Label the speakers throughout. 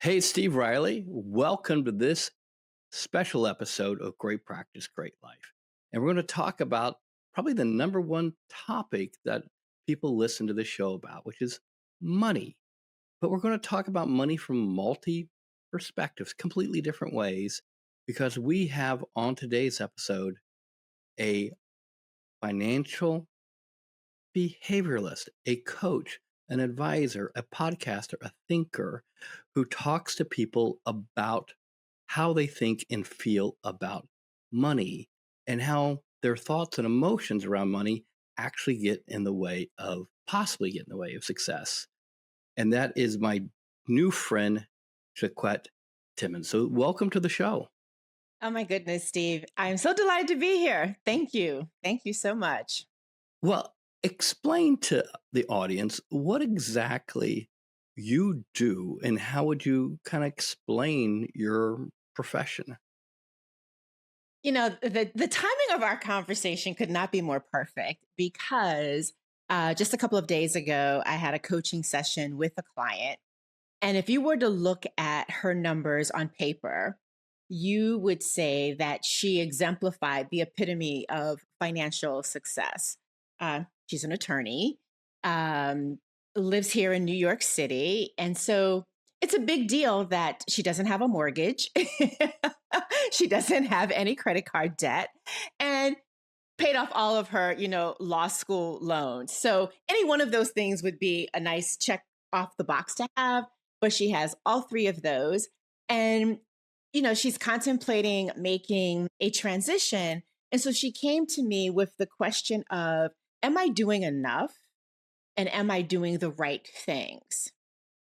Speaker 1: Hey, Steve Riley. Welcome to this special episode of Great Practice, Great Life. And we're going to talk about probably the number one topic that people listen to the show about, which is money. But we're going to talk about money from multi perspectives, completely different ways, because we have on today's episode a financial behaviorist, a coach, an advisor, a podcaster, a thinker who talks to people about how they think and feel about money and how their thoughts and emotions around money actually possibly get in the way of success. And that is my new friend, Jacquette Timmons. So welcome to the show.
Speaker 2: Oh my goodness, Steve. I'm so delighted to be here. Thank you. Thank you so much.
Speaker 1: Well, explain to the audience what exactly you do and how would you kind of explain your profession?
Speaker 2: The timing of our conversation could not be more perfect because just a couple of days ago, I had a coaching session with a client. And if you were to look at her numbers on paper, you would say that she exemplified the epitome of financial success. She's an attorney, um, lives here in New York City. And so it's a big deal that she doesn't have a mortgage. She doesn't have any credit card debt and paid off all of her, law school loans. So any one of those things would be a nice check off the box to have, but she has all three of those. And, she's contemplating making a transition. And so she came to me with the question of, am I doing enough? And am I doing the right things?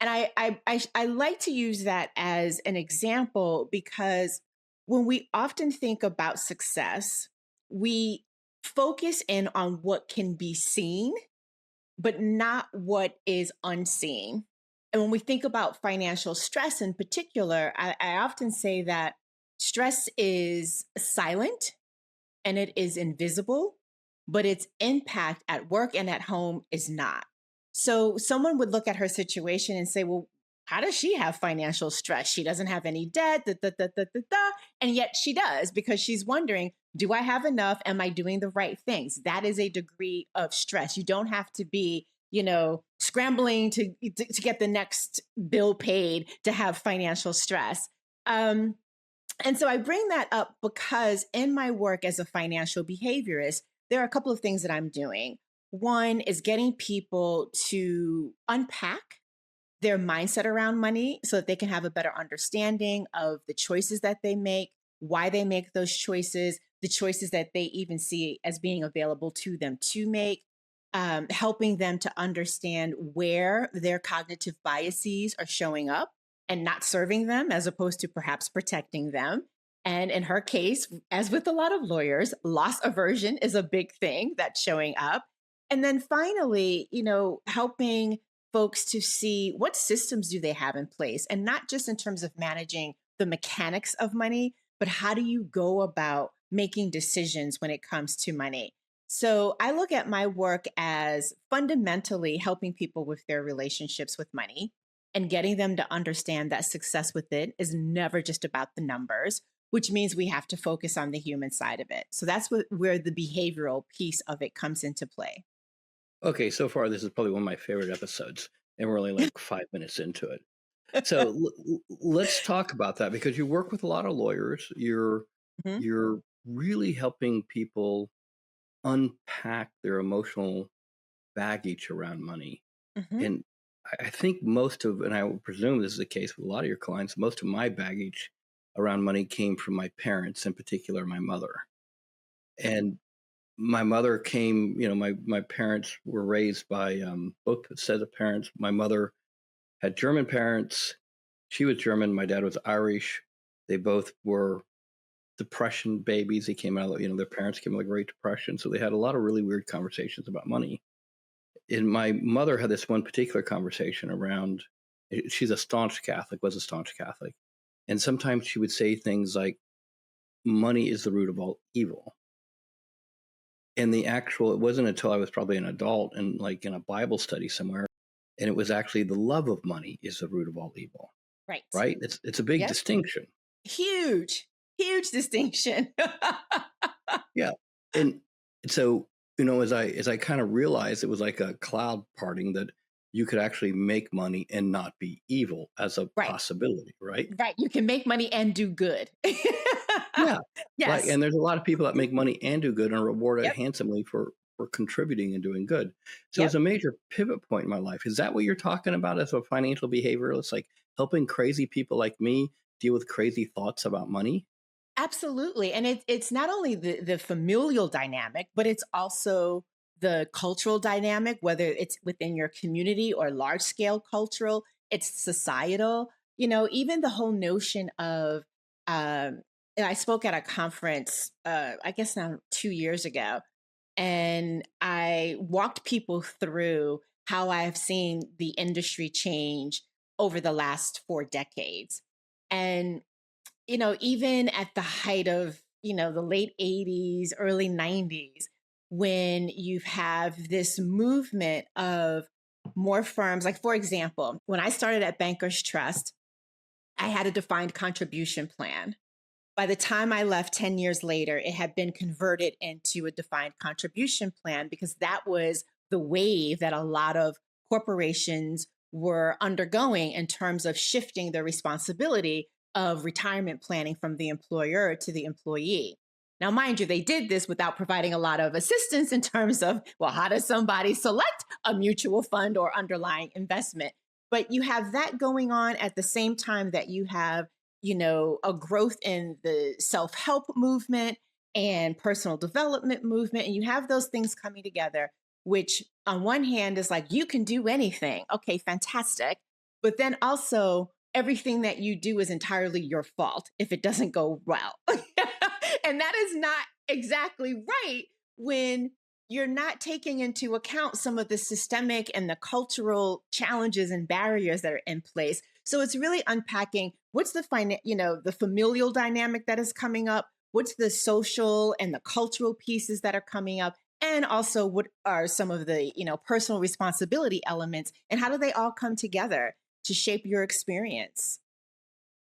Speaker 2: And I like to use that as an example because when we often think about success, we focus in on what can be seen, but not what is unseen. And when we think about financial stress in particular, I often say that stress is silent and it is invisible, but its impact at work and at home is not. So someone would look at her situation and say, well, how does she have financial stress? She doesn't have any debt, da, da, da, da, da, da. And yet she does because she's wondering, do I have enough? Am I doing the right things? That is a degree of stress. You don't have to be, scrambling to get the next bill paid to have financial stress. Um, and so I bring that up because in my work as a financial behaviorist, there are a couple of things that I'm doing. One is getting people to unpack their mindset around money so that they can have a better understanding of the choices that they make, why they make those choices, the choices that they even see as being available to them to make, helping them to understand where their cognitive biases are showing up and not serving them as opposed to perhaps protecting them. And in her case, as with a lot of lawyers, loss aversion is a big thing that's showing up. And then finally, helping folks to see what systems do they have in place and not just in terms of managing the mechanics of money, but how do you go about making decisions when it comes to money? So I look at my work as fundamentally helping people with their relationships with money and getting them to understand that success with it is never just about the numbers, which means we have to focus on the human side of it. So that's where the behavioral piece of it comes into play.
Speaker 1: Okay, so far this is probably one of my favorite episodes, and we're only like 5 minutes into it. So let's talk about that because you work with a lot of lawyers.
Speaker 2: Mhm,
Speaker 1: You're really helping people unpack their emotional baggage around money.
Speaker 2: mhm.
Speaker 1: And I think and I would presume this is the case with a lot of your clients, most of my baggage around money came from my parents, in particular my mother. And my mother came, my parents were raised by both sets of parents. My mother had German parents. She was German. My dad was Irish. They both were Depression babies. They came out, their parents came out of the Great Depression. So they had a lot of really weird conversations about money. And my mother had this one particular conversation around, she's a staunch Catholic, was a staunch Catholic. And sometimes she would say things like, money is the root of all evil. And it wasn't until I was probably an adult and like in a Bible study somewhere, and it was actually the love of money is the root of all evil.
Speaker 2: Right.
Speaker 1: right? It's a big
Speaker 2: Yep.
Speaker 1: distinction.
Speaker 2: Huge, huge distinction.
Speaker 1: Yeah. And so, as I kind of realized it was like a cloud parting that you could actually make money and not be evil as a
Speaker 2: Right.
Speaker 1: possibility, right?
Speaker 2: Right. You can make money and do good.
Speaker 1: Yeah. Like,
Speaker 2: Yes.
Speaker 1: and there's a lot of people that make money and do good and are rewarded
Speaker 2: Yep.
Speaker 1: handsomely for contributing and doing good. So it's
Speaker 2: Yep.
Speaker 1: a major pivot point in my life. Is that what you're talking about as a financial behaviorist? Like helping crazy people like me deal with crazy thoughts about money?
Speaker 2: Absolutely. And it's not only the familial dynamic, but it's also the cultural dynamic, whether it's within your community or large scale cultural, it's societal. Even the whole notion of, and I spoke at a conference, I guess now 2 years ago, and I walked people through how I've seen the industry change over the last 4 decades. And even at the height of, the late 80s, early 90s, when you have this movement of more firms, like for example, when I started at Bankers Trust, I had a defined contribution plan. By the time I left 10 years later, it had been converted into a defined contribution plan because that was the wave that a lot of corporations were undergoing in terms of shifting the responsibility of retirement planning from the employer to the employee. Now, mind you, they did this without providing a lot of assistance in terms of, well, how does somebody select a mutual fund or underlying investment? But you have that going on at the same time that you have a growth in the self help movement and personal development movement. And you have those things coming together, which on one hand is like, you can do anything. Okay, fantastic. But then also, everything that you do is entirely your fault if it doesn't go well. And that is not exactly right when you're not taking into account some of the systemic and the cultural challenges and barriers that are in place. So it's really unpacking what's the familial dynamic that is coming up, what's the social and the cultural pieces that are coming up, and also what are some of the personal responsibility elements, and how do they all come together to shape your experience?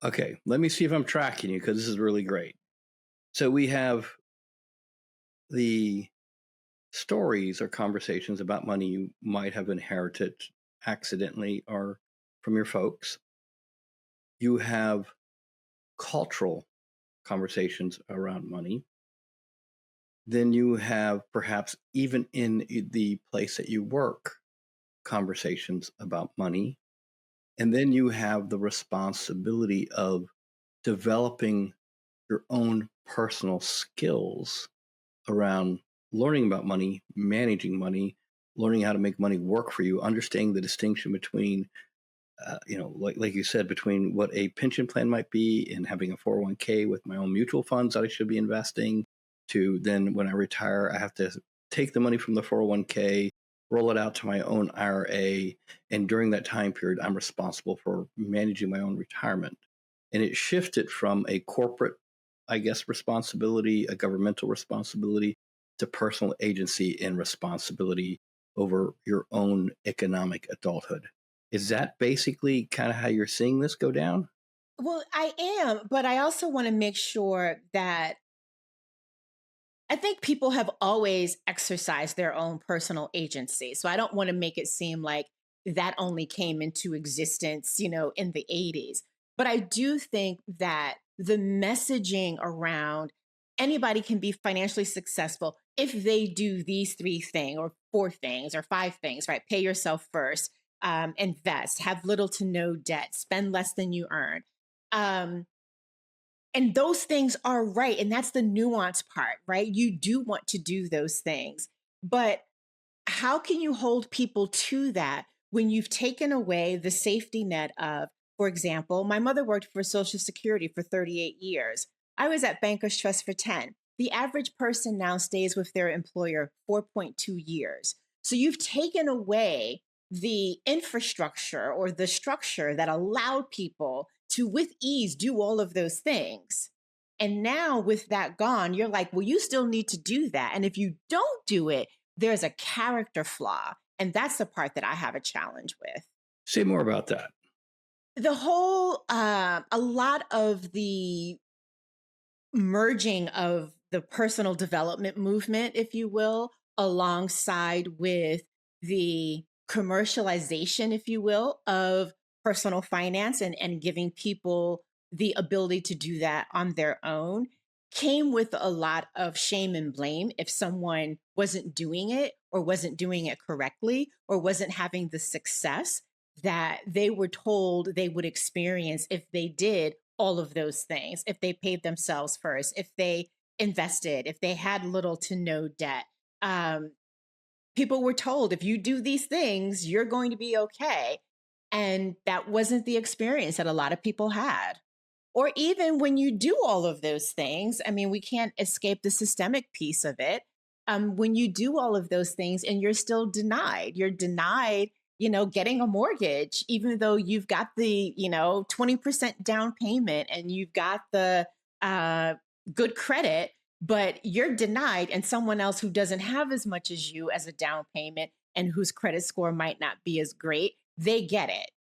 Speaker 1: Okay, let me see if I'm tracking you because this is really great. So we have the stories or conversations about money you might have inherited accidentally or from your folks. You have cultural conversations around money. Then you have perhaps even in the place that you work, conversations about money. And then you have the responsibility of developing your own personal skills around learning about money, managing money, learning how to make money work for you, understanding the distinction between, like you said, between what a pension plan might be and having a 401k with my own mutual funds that I should be investing, to then when I retire, I have to take the money from the 401k, roll it out to my own IRA. And during that time period, I'm responsible for managing my own retirement. And it shifted from a corporate, I guess, responsibility, a governmental responsibility, to personal agency and responsibility over your own economic adulthood. Is that basically kind of how you're seeing this go down?
Speaker 2: Well, I am, but I also want to make sure that I think people have always exercised their own personal agency. So I don't want to make it seem like that only came into existence, in the 80s. But I do think that the messaging around anybody can be financially successful if they do these three things or four things or five things, right? Pay yourself first, invest, have little to no debt, spend less than you earn. Um, and those things are right. And that's the nuance part, right? You do want to do those things. But how can you hold people to that when you've taken away the safety net of, for example, my mother worked for Social Security for 38 years. I was at Bankers Trust for 10. The average person now stays with their employer 4.2 years. So you've taken away the infrastructure or the structure that allowed people to, with ease, do all of those things. And now, with that gone, you're like, well, you still need to do that. And if you don't do it, there's a character flaw. And that's the part that I have a challenge with.
Speaker 1: Say more about that.
Speaker 2: The whole, a lot of the merging of the personal development movement, if you will, alongside with the commercialization, if you will, of personal finance and giving people the ability to do that on their own came with a lot of shame and blame if someone wasn't doing it or wasn't doing it correctly or wasn't having the success that they were told they would experience if they did all of those things, if they paid themselves first, if they invested, if they had little to no debt. Um, People were told if you do these things, you're going to be okay. And that wasn't the experience that a lot of people had. Or even when you do all of those things, I mean, we can't escape the systemic piece of it. When you do all of those things and you're still denied, you're denied, getting a mortgage, even though you've got the, 20% down payment and you've got the uh, good credit, but you're denied. And someone else who doesn't have as much as you as a down payment and whose credit score might not be as great, they get it.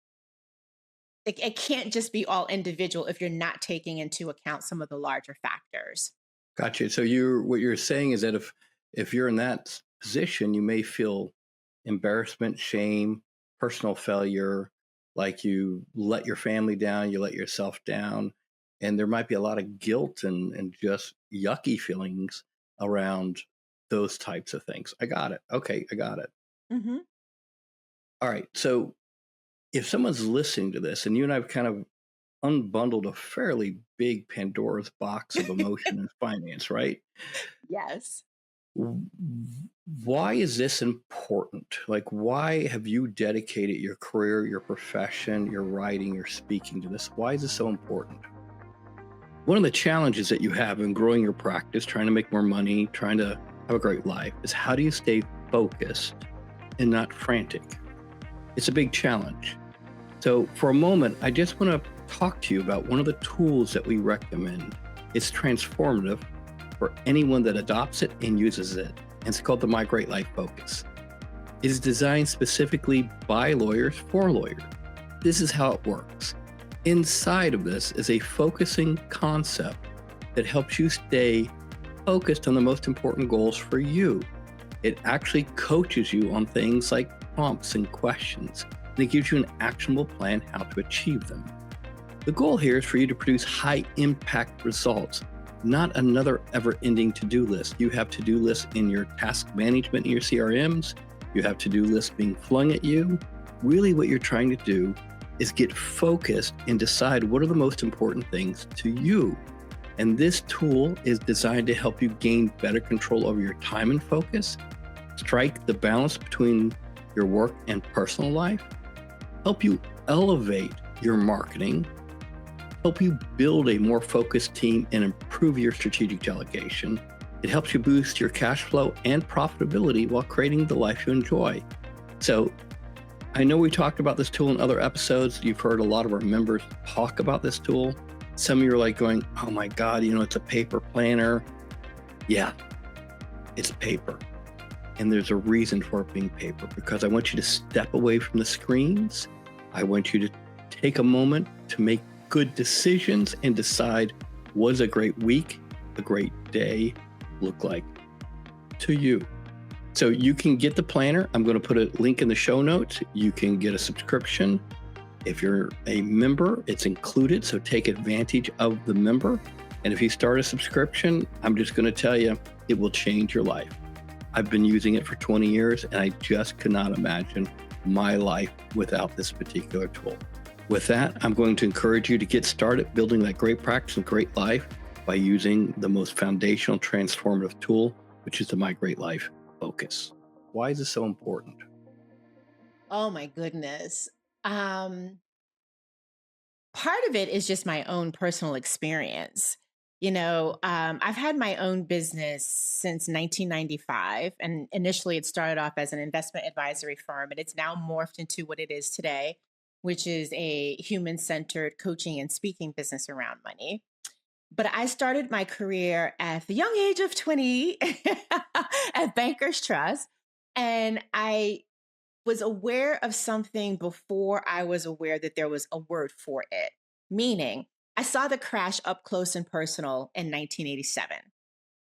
Speaker 2: It can't just be all individual if you're not taking into account some of the larger factors.
Speaker 1: Gotcha. So you're what you're saying is that if you're in that position, you may feel embarrassment, shame, personal failure, like you let your family down, you let yourself down, and there might be a lot of guilt and just yucky feelings around those types of things. I got it. Okay, I got it.
Speaker 2: Hmm.
Speaker 1: All right. So if someone's listening to this, and you and I've kind of unbundled a fairly big Pandora's box of emotion and finance, right?
Speaker 2: Yes.
Speaker 1: W- Why is this important? Like, why have you dedicated your career, your profession, your writing, your speaking to this? Why is this so important? One of the challenges that you have in growing your practice, trying to make more money, trying to have a great life, is how do you stay focused and not frantic? It's a big challenge. So, for a moment, I just want to talk to you about one of the tools that we recommend. It's transformative for anyone that adopts it and uses it. And it's called the My Great Life Focus. It is designed specifically by lawyers for lawyers. This is how it works. Inside of this is a focusing concept that helps you stay focused on the most important goals for you. It actually coaches you on things like prompts and questions, and it gives you an actionable plan how to achieve them. The goal here is for you to produce high impact results, not another ever ending to do list. You have to do lists in your task management in your CRMs, you have to do lists being flung at you. Really, what you're trying to do is get focused and decide what are the most important things to you. And this tool is designed to help you gain better control over your time and focus, strike the balance between your work and personal life, help you elevate your marketing, help you build a more focused team and improve your strategic delegation. It helps you boost your cash flow and profitability while creating the life you enjoy. So I know we talked about this tool in other episodes. You've heard a lot of our members talk about this tool. Some of you are like going, oh my God, it's a paper planner. Yeah, it's paper. And there's a reason for it being paper, because I want you to step away from the screens. I want you to take a moment to make good decisions and decide what does a great week, a great day look like to you. So you can get the planner. I'm going to put a link in the show notes. You can get a subscription. If you're a member, it's included. So take advantage of the member. And if you start a subscription, I'm just going to tell you, it will change your life. I've been using it for 20 years, and I just could not imagine my life without this particular tool. With that, I'm going to encourage you to get started building that great practice and great life by using the most foundational transformative tool, which is the My Great Life Focus. Why is this so important?
Speaker 2: Oh my goodness. Um, Part of it is just my own personal experience. I've had my own business since 1995. And initially, it started off as an investment advisory firm, and it's now morphed into what it is today, which is a human centered coaching and speaking business around money. But I started my career at the young age of 20 at Bankers Trust. And I was aware of something before I was aware that there was a word for it. Meaning, I saw the crash up close and personal in 1987,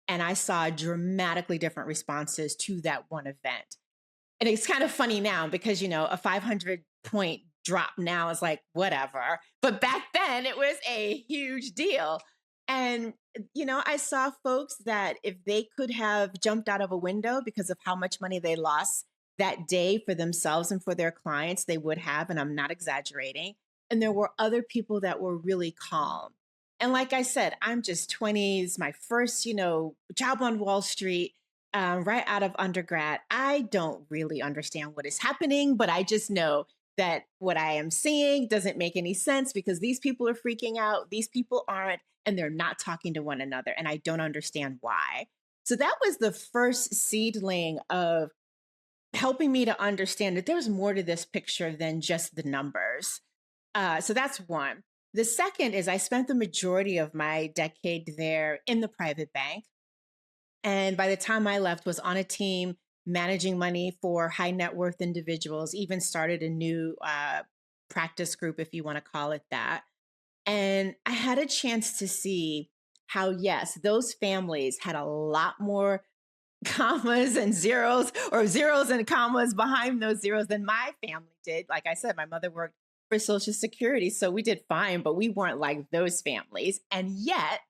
Speaker 2: and I saw dramatically different responses to that one event. And it's kind of funny now because, a 500-point drop now is like, whatever. But back then, it was a huge deal. And, I saw folks that if they could have jumped out of a window because of how much money they lost that day for themselves and for their clients, they would have. And I'm not exaggerating. And there were other people that were really calm. And like I said, I'm just 20s, my first, job on Wall Street, right out of undergrad. I don't really understand what is happening, but I just know that what I am seeing doesn't make any sense because these people are freaking out, these people aren't, and they're not talking to one another. And I don't understand why. So that was the first seedling of helping me to understand that there's more to this picture than just the numbers. So that's one. The second is I spent the majority of my decade there in the private bank. And by the time I left, was on a team managing money for high net worth individuals, even started a new practice group, if you want to call it that. And I had a chance to see how, yes, those families had a lot more commas and zeros, or zeros and commas behind those zeros, than my family did. Like I said, my mother worked for Social Security, so we did fine, but we weren't like those families. And yet,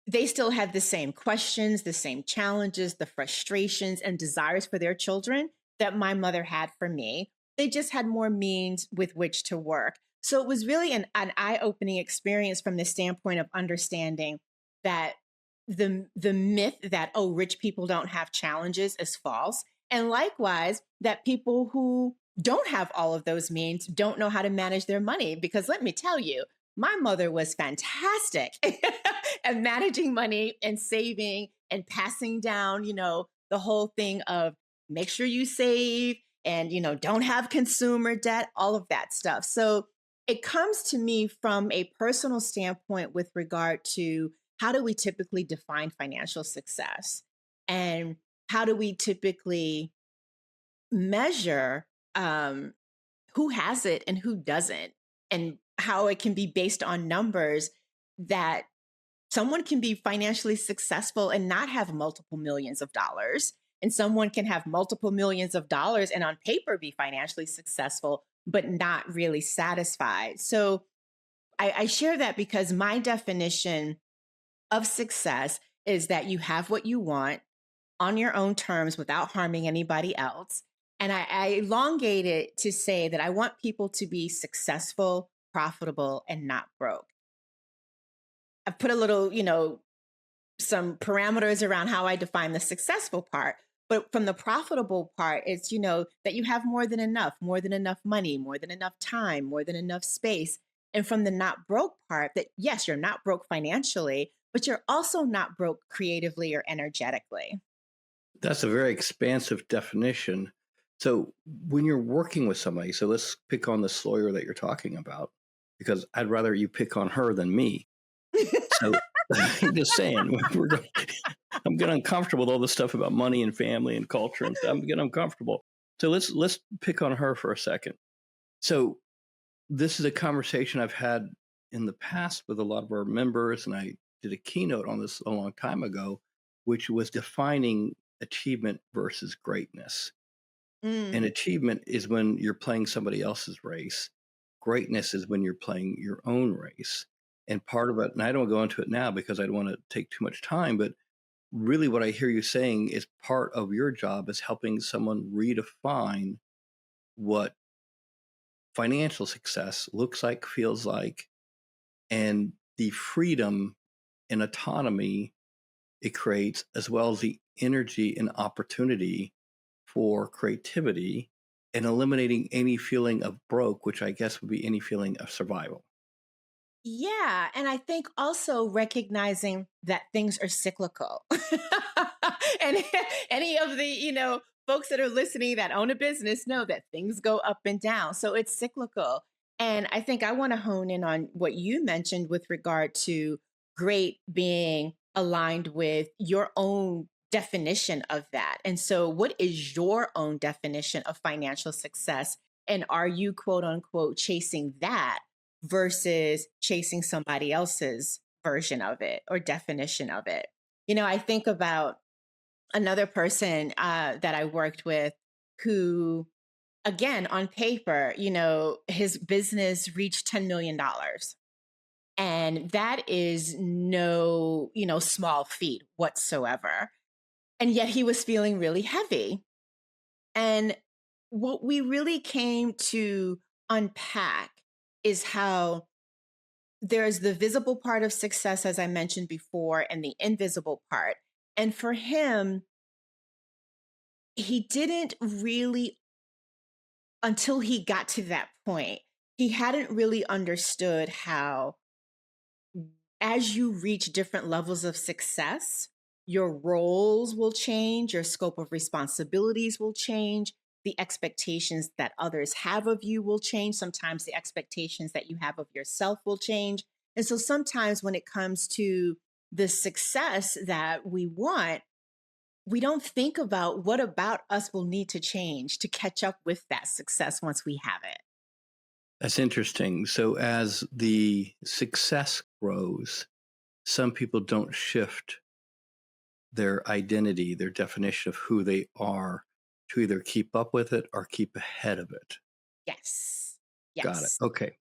Speaker 2: they still had the same questions, the same challenges, the frustrations and desires for their children that my mother had for me. They just had more means with which to work. So it was really an eye-opening experience from the standpoint of understanding that the myth that, oh, rich people don't have challenges is false. And likewise, that people who don't have all of those means don't know how to manage their money. Because let me tell you, my mother was fantastic at managing money and saving and passing down, the whole thing of make sure you save and, don't have consumer debt, all of that stuff. So it comes to me from a personal standpoint with regard to how do we typically define financial success, and how do we typically measure who has it and who doesn't, and how it can be based on numbers, that someone can be financially successful and not have multiple millions of dollars. And someone can have multiple millions of dollars and on paper be financially successful, but not really satisfied. So I share that because my definition of success is that you have what you want on your own terms without harming anybody else. And I elongate it to say that I want people to be successful, profitable, and not broke. I've put a little, some parameters around how I define the successful part. But from the profitable part, it's, that you have more than enough money, more than enough time, more than enough space. And from the not broke part, that yes, you're not broke financially, but you're also not broke creatively or energetically.
Speaker 1: That's a very expansive definition. So when you're working with somebody, so let's pick on the lawyer that you're talking about, because I'd rather you pick on her than me. So I'm just saying, I'm getting uncomfortable with all this stuff about money and family and culture and stuff. I'm getting uncomfortable. So let's pick on her for a second. So this is a conversation I've had in the past with a lot of our members, and I did a keynote on this a long time ago, which was defining achievement versus greatness. And
Speaker 2: Mm.
Speaker 1: achievement is when you're playing somebody else's race. Greatness is when you're playing your own race. And part of it, and I don't go into it now because I don't want to take too much time, but really what I hear you saying is part of your job is helping someone redefine what financial success looks like, feels like, and the freedom and autonomy it creates, as well as the energy and opportunity for creativity, and eliminating any feeling of broke, which I guess would be any feeling of survival.
Speaker 2: Yeah. And I think also recognizing that things are cyclical. And any of the, folks that are listening that own a business know that things go up and down. So it's cyclical. And I think I want to hone in on what you mentioned with regard to great being aligned with your own definition of that. And so, what is your own definition of financial success? And are you, quote unquote, chasing that versus chasing somebody else's version of it or definition of it? I think about another person that I worked with who, again, on paper, his business reached $10 million. And that is no, small feat whatsoever. And yet he was feeling really heavy. And what we really came to unpack is how there's the visible part of success, as I mentioned before, and the invisible part. And for him, he didn't really, until he got to that point, he hadn't really understood how, as you reach different levels of success, your roles will change, your scope of responsibilities will change, the expectations that others have of you will change. Sometimes the expectations that you have of yourself will change. And so sometimes when it comes to the success that we want, we don't think about what about us will need to change to catch up with that success once we have it.
Speaker 1: That's interesting. So as the success grows, some people don't shift their identity, their definition of who they are to either keep up with it or keep ahead of it.
Speaker 2: Yes.
Speaker 1: Got it.
Speaker 2: Yes.
Speaker 1: Okay.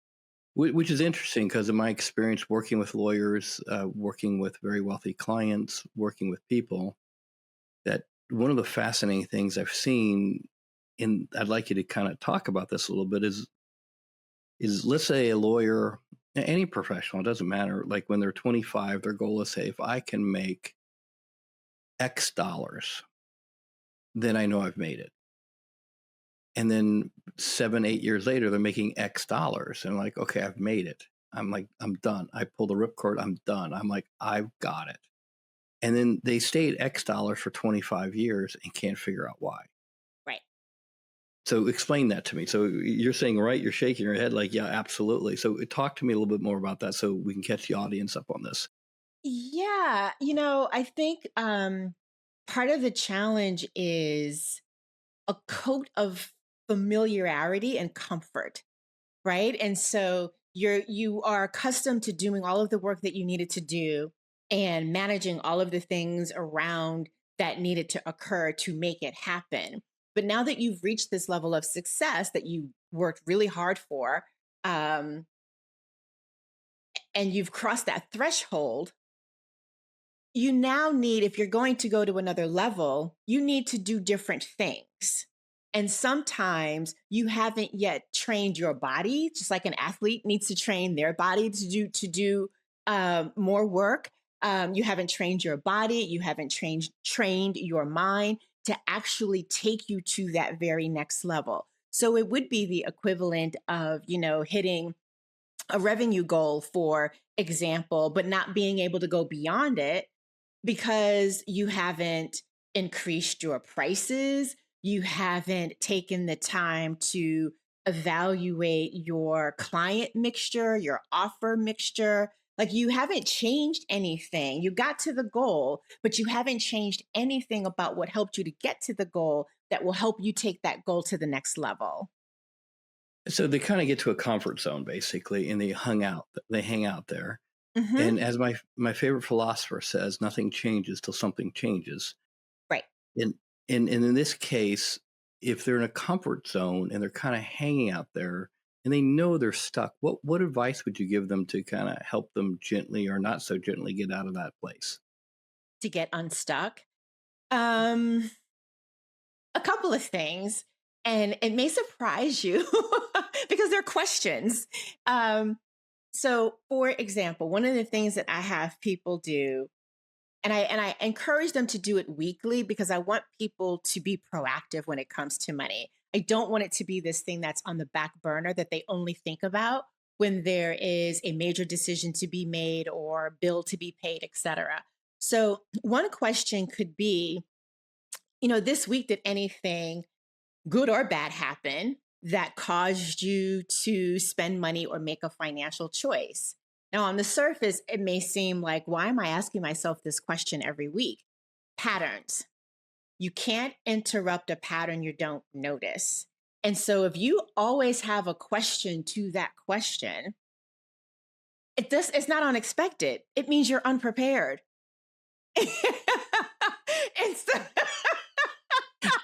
Speaker 1: Which is interesting because in my experience working with lawyers, working with very wealthy clients, working with people, that one of the fascinating things I've seen, and I'd like you to kind of talk about this a little bit, is let's say a lawyer, any professional, it doesn't matter, like when they're 25, their goal is, say, if I can make X dollars, then I know I've made it. And then 7, 8 years later, they're making X dollars. And I'm like, okay, I've made it. I'm like, I'm done. I pull the ripcord. I'm done. I'm like, I've got it. And then they stay at X dollars for 25 years and can't figure out why.
Speaker 2: Right.
Speaker 1: So explain that to me. So you're saying, right, you're shaking your head like, yeah, absolutely. So talk to me a little bit more about that so we can catch the audience up on this.
Speaker 2: Yeah. I think part of the challenge is a coat of familiarity and comfort, right? And so you are accustomed to doing all of the work that you needed to do and managing all of the things around that needed to occur to make it happen. But now that you've reached this level of success that you worked really hard for, um, and you've crossed that threshold, you now need, if you're going to go to another level, you need to do different things. And sometimes you haven't yet trained your body, just like an athlete needs to train their body to do more work. You haven't trained your body, you haven't trained your mind to actually take you to that very next level. So it would be the equivalent of, hitting a revenue goal, for example, but not being able to go beyond it because you haven't increased your prices, you haven't taken the time to evaluate your client mixture, your offer mixture. Like you haven't changed anything. You got to the goal, but you haven't changed anything about what helped you to get to the goal that will help you take that goal to the next level.
Speaker 1: So they kind of get to a comfort zone basically, and they hang out there.
Speaker 2: Hmm.
Speaker 1: And as my favorite philosopher says, nothing changes till something changes.
Speaker 2: Right.
Speaker 1: And and in this case, if they're in a comfort zone and they're kind of hanging out there and they know they're stuck, what advice would you give them to kind of help them gently or not so gently get out of that place?
Speaker 2: To get unstuck. Um, a couple of things, and it may surprise you because they're questions. Um, so, for example, one of the things that I have people do, and I encourage them to do it weekly because I want people to be proactive when it comes to money. I don't want it to be this thing that's on the back burner that they only think about when there is a major decision to be made or bill to be paid, etc. So, one question could be, this week, did anything good or bad happen that caused you to spend money or make a financial choice? Now, on the surface, it may seem like, why am I asking myself this question every week? patterns. You can't interrupt a pattern you don't notice. And so if you always have a question to that question, it's not unexpected. It means you're unprepared. and so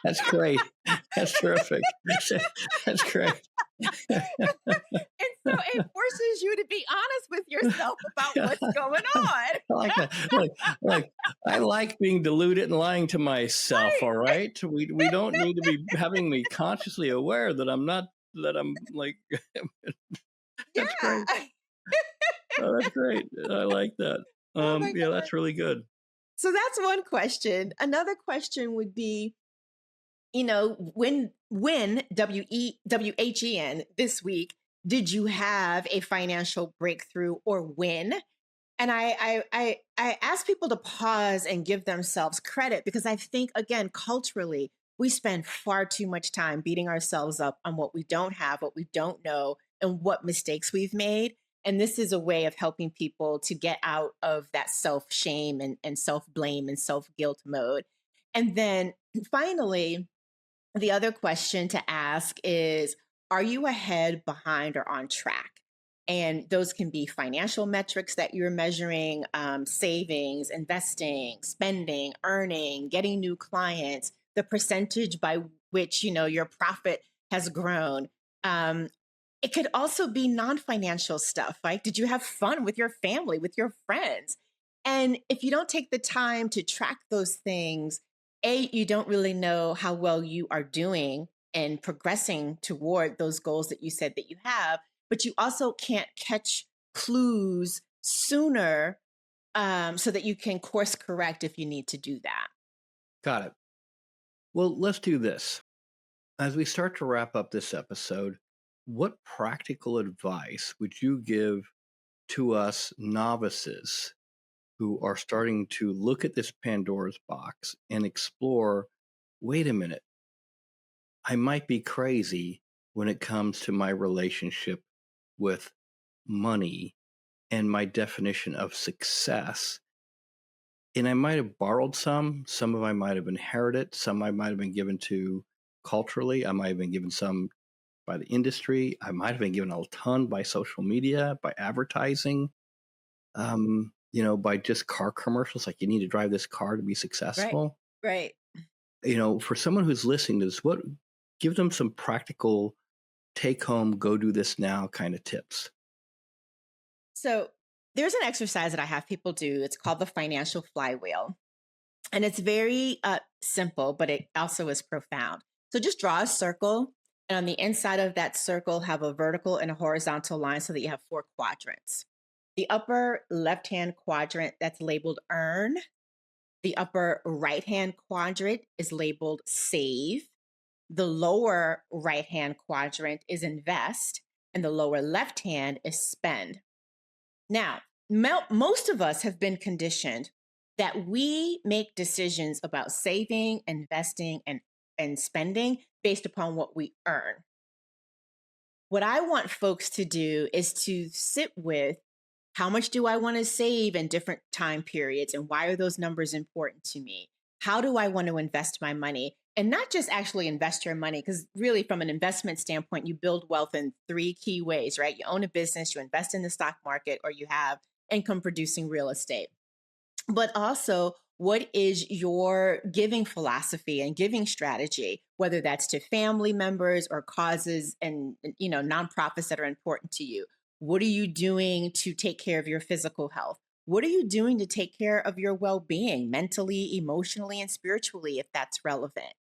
Speaker 1: That's great. That's terrific. That's great.
Speaker 2: And so it forces you to be honest with yourself about
Speaker 1: Yeah,
Speaker 2: what's going on.
Speaker 1: I like that. Like I like being deluded and lying to myself.
Speaker 2: Right.
Speaker 1: All right, we don't need to be having me consciously aware that I'm not that I'm like. That's great.
Speaker 2: Yeah.
Speaker 1: Oh, that's great. I like that.
Speaker 2: Oh my
Speaker 1: Yeah,
Speaker 2: God.
Speaker 1: that's really good.
Speaker 2: So that's one question. Another question would be, when WHEN this week did you have a financial breakthrough or win? And I ask people to pause and give themselves credit because I think, again, culturally, we spend far too much time beating ourselves up on what we don't have, what we don't know, and what mistakes we've made. And this is a way of helping people to get out of that self shame and self blame and self guilt mode. And then finally, the other question to ask is, are you ahead, behind, or on track? And those can be financial metrics that you're measuring, savings, investing, spending, earning, getting new clients, the percentage by which, your profit has grown. It could also be non-financial stuff. Like, did you have fun with your family, with your friends? And if you don't take the time to track those things, you don't really know how well you are doing and progressing toward those goals that you said that you have, but you also can't catch clues sooner, so that you can course correct if you need to do that.
Speaker 1: Got it. Well, let's do this. As we start to wrap up this episode, what practical advice would you give to us novices who are starting to look at this Pandora's box and explore, wait a minute, I might be crazy when it comes to my relationship with money and my definition of success? And I might have borrowed some of I might have inherited, some I might have been given to culturally, I might have been given some by the industry, I might have been given a ton by social media, by advertising, by just car commercials, like you need to drive this car to be
Speaker 2: Right.
Speaker 1: successful.
Speaker 2: Right.
Speaker 1: For someone who's listening to this, give them some practical take home, go do this now kind of tips.
Speaker 2: So there's an exercise that I have people do. It's called the Financial Flywheel. And it's very simple, but it also is profound. So just draw a circle. And on the inside of that circle, have a vertical and a horizontal line so that you have 4 quadrants. The upper left-hand quadrant, that's labeled earn. The upper right-hand quadrant is labeled save. The lower right-hand quadrant is invest. And the lower left-hand is spend. Now, most of us have been conditioned that we make decisions about saving, investing, and spending based upon what we earn. What I want folks to do is to sit with, how much do I want to save in different time periods, and why are those numbers important to me? How do I want to invest my money? And not just actually invest your money, because really, from an investment standpoint, you build wealth in 3 key ways, right? You own a business, you invest in the stock market, or you have income producing real estate. But also, what is your giving philosophy and giving strategy, whether that's to family members or causes and nonprofits that are important to you? What are you doing to take care of your physical health? What are you doing to take care of your well-being, mentally, emotionally, and spiritually, if that's relevant?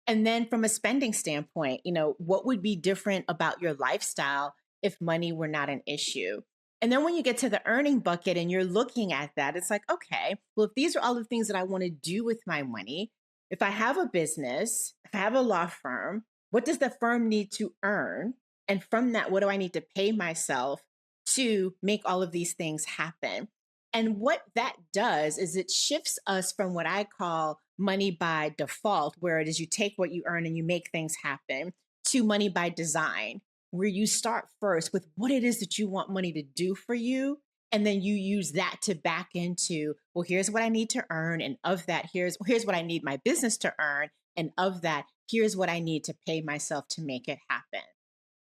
Speaker 2: And then from a spending standpoint, what would be different about your lifestyle if money were not an issue? And then when you get to the earning bucket and you're looking at that, it's like, okay, well, if these are all the things that I want to do with my money, if I have a business, if I have a law firm, what does the firm need to earn? And from that, what do I need to pay myself to make all of these things happen? And what that does is it shifts us from what I call money by default, where it is you take what you earn and you make things happen, to money by design, where you start first with what it is that you want money to do for you. And then you use that to back into, well, here's what I need to earn. And of that, here's what I need my business to earn. And of that, here's what I need to pay myself to make it happen.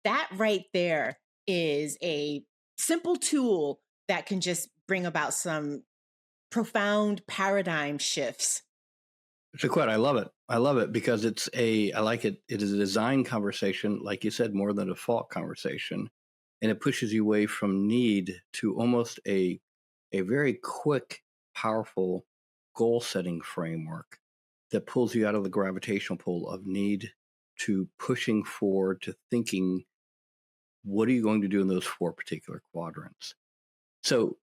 Speaker 2: That right there is a simple tool that can just bring about some profound paradigm shifts.
Speaker 1: Jacquette, I love it. I love it because I like it. It is a design conversation, like you said, more than a default conversation. And it pushes you away from need to almost a very quick, powerful goal setting framework that pulls you out of the gravitational pull of need to pushing forward to thinking, what are you going to do in those four particular quadrants? So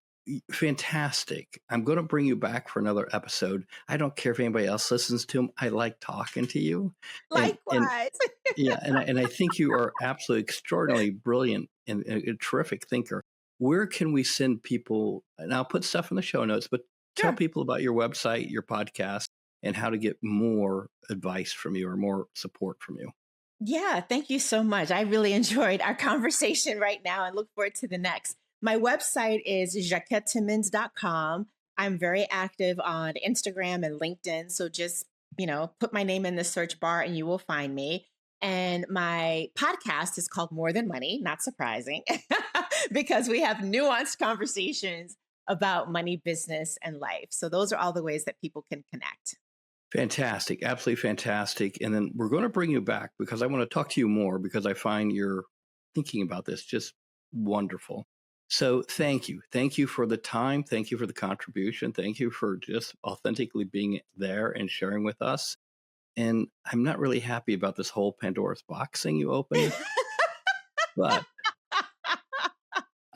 Speaker 1: fantastic. I'm going to bring you back for another episode. I don't care if anybody else listens to them. I like talking to you. And
Speaker 2: Likewise.
Speaker 1: yeah, and I think you are absolutely extraordinarily brilliant and a terrific thinker. Where can we send people? And I'll put stuff in the show notes, but tell
Speaker 2: Sure.
Speaker 1: people about your website, your podcast, and how to get more advice from you or more support from you.
Speaker 2: Yeah, thank you so much. I really enjoyed our conversation right now and look forward to the next. My website is jacquettetimmons.com. I'm very active on Instagram and LinkedIn. So just, put my name in the search bar and you will find me. And my podcast is called More Than Money, not surprising, because we have nuanced conversations about money, business, and life. So those are all the ways that people can connect.
Speaker 1: Fantastic. Absolutely fantastic. And then we're going to bring you back because I want to talk to you more because I find your thinking about this just wonderful. So thank you. Thank you for the time. Thank you for the contribution. Thank you for just authentically being there and sharing with us. And I'm not really happy about this whole Pandora's box thing you opened, but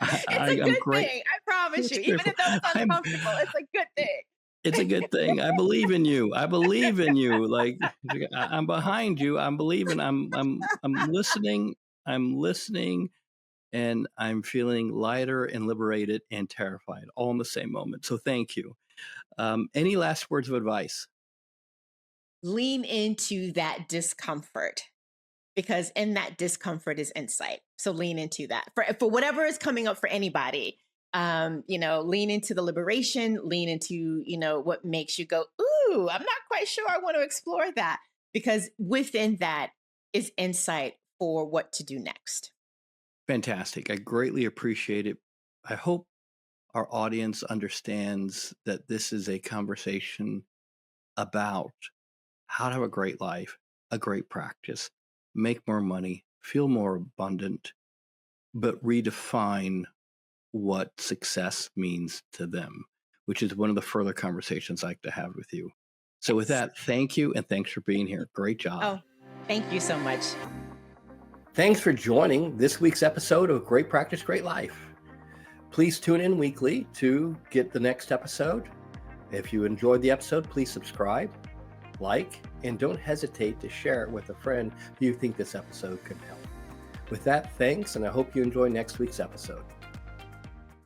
Speaker 2: It's a
Speaker 1: I'm
Speaker 2: good
Speaker 1: great.
Speaker 2: thing. I promise
Speaker 1: It's
Speaker 2: you. Even
Speaker 1: grateful.
Speaker 2: though it's
Speaker 1: I'm
Speaker 2: uncomfortable, it's a good thing.
Speaker 1: It's a good thing. I believe in you. I believe in you. Like I'm behind you. I'm believing. I'm listening. I'm listening, and I'm feeling lighter and liberated and terrified, all in the same moment. So thank you. Any last words of advice?
Speaker 2: Lean into that discomfort because in that discomfort is insight. So lean into that for whatever is coming up for anybody. Lean into the liberation, lean into, what makes you go, ooh, I'm not quite sure I want to explore that because within that is insight for what to do next.
Speaker 1: Fantastic. I greatly appreciate it. I hope our audience understands that this is a conversation about how to have a great life, a great practice, make more money, feel more abundant, but redefine what success means to them, which is one of the further conversations I like to have with you. So with
Speaker 2: Yes.
Speaker 1: that, thank you. And thanks for being here. Great job.
Speaker 2: Oh, thank you so much.
Speaker 1: Thanks for joining this week's episode of Great Practice, Great Life. Please tune in weekly to get the next episode. If you enjoyed the episode, please subscribe, like, and don't hesitate to share it with a friend who you think this episode could help. With that, thanks, and I hope you enjoy next week's episode.